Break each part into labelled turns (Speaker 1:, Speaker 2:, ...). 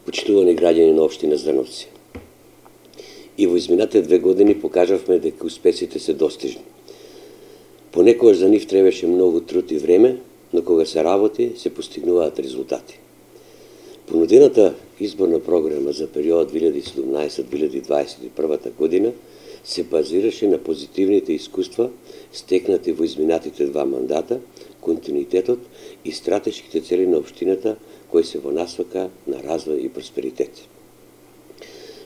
Speaker 1: Почитувани граѓани на општина Зрновци. И во изминатите 2 години покажавме дека успесите се достижни. Понекогаш за нив требаше многу труд и време, но кога се работи, се постигнуваат резултати. Понудената изборна програма за период 2017-2021 година се базираше на позитивните искуства, стекнати во изминатите 2 мандата, континуитетот и стратешките цели на општината кои се во насока на развој и просперитет.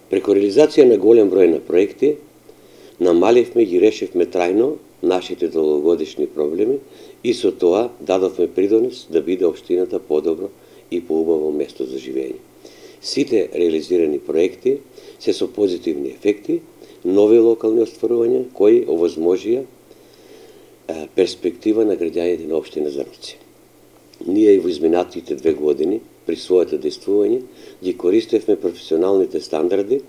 Speaker 1: Преку реализација на голем број на проекти, намаливме и решивме трајно нашите долгогодишни проблеми и со тоа дадовме придонес да биде општината подобро и поубаво место за живење. Сите реализирани проекти се со позитивни ефекти, нови локални остварувања кои овозможија перспектива на граѓаните на општина Зрновци. Ние и во изминатите 2 години при своето действување ги користевме професионалните стандарди,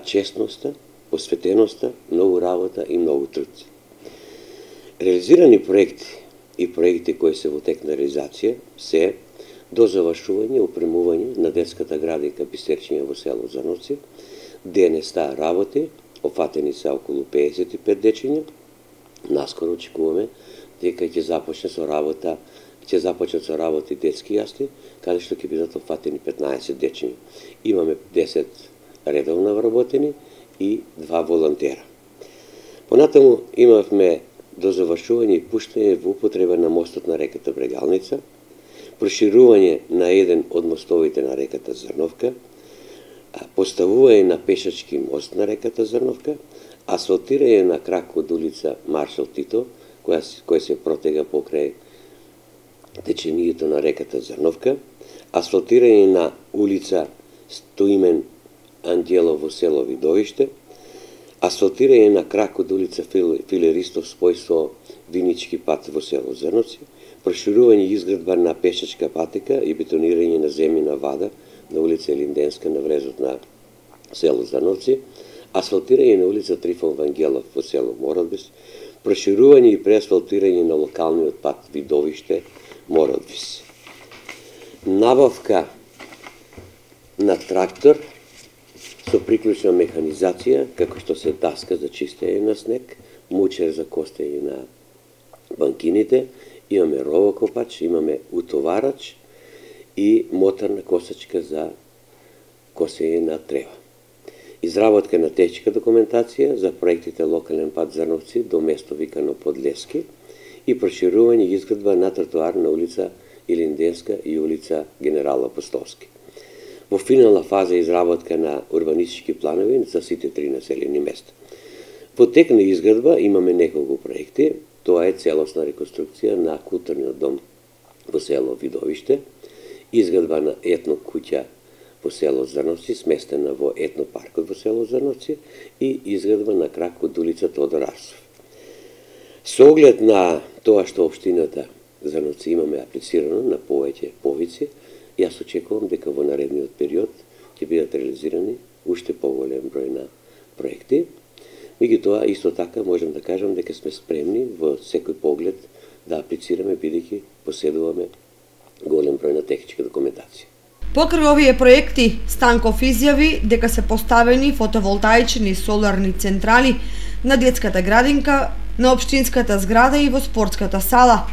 Speaker 1: честноста, посветеноста, многу работа и многу труд. Реализирани проекти и проекти кои се во тек на реализација се до завршување, опремување на детската градинка Бисерчиња во село Зрновци, ДНС-та работи, офатени се околу 55 дечиња. Наскоро очекуваме дека ќе започнат со работи детски јасни, каде што ќе бидат офатени 15 дечиња. Имаме 10 редовно вработени и 2 волонтера. Понатаму имавме до завршување и пуштање во употреба на мостот на реката Брегалница, проширување на еден од мостовите на реката Зрновка, поставување на пешачки мост на реката Зрновка, асфалтирање на крак од улица Маршал Тито, која се протега покрај течението на реката Зрновка, асфалтирање на улица Стоимен Анđелов во село Видовиште, асфалтирање на крак од улица Филеристов спој со Винички пат во село Зрновци, проширување и изградба на пешачка патека и бетонирање на земјина вада на улица Елинденска на влезот на село Зрновци, асфалтирање на улица Трифон Вангелов во село Мородвис, проширување и преасфалтирање на локалниот пат Видовиште Мородвис. Набавка на трактор со приклучна механизација, како што се даска за чистење на снег, мучер за костење на банкините, имаме ровокопач, имаме утоварач и моторна косачка за косење на трева. Изработка на техничка документација за проектите локален пат Зрновци до место викано Подлески и проширување и изградба на тротоар на улица Илинденска и улица Генерал Апостолски. Во финална фаза изработка на урбанистички планови за сите 3 населени места. Во тек на изградба имаме неколку проекти. Тоа е целосна реконструкција на културниот дом во село Видовиште, изградба на етно куќа во село Зрновци, сместена во етнопаркот во село Зрновци и изградба на крак од улица Тодор Арсов. Со оглед на тоа што општината Зрновци имаме аплицирано на повеќе повици, јас очекувам дека во наредниот период ќе бидат реализирани уште поголем број на проекти. Меѓутоа, исто така можам да кажам дека сме спремни во секој поглед да аплицираме, бидејќи поседуваме голем број на техничка документација.
Speaker 2: Покрај овие проекти, Станков изјави дека се поставени фотоволтаични соларни централи на детската градинка, на општинската зграда и во спортската сала,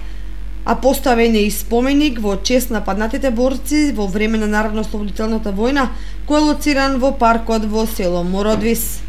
Speaker 2: а поставен е и споменик во чест на паднатите борци во време на Народно-ослободителната војна, кој е лоциран во паркот во село Мородвис.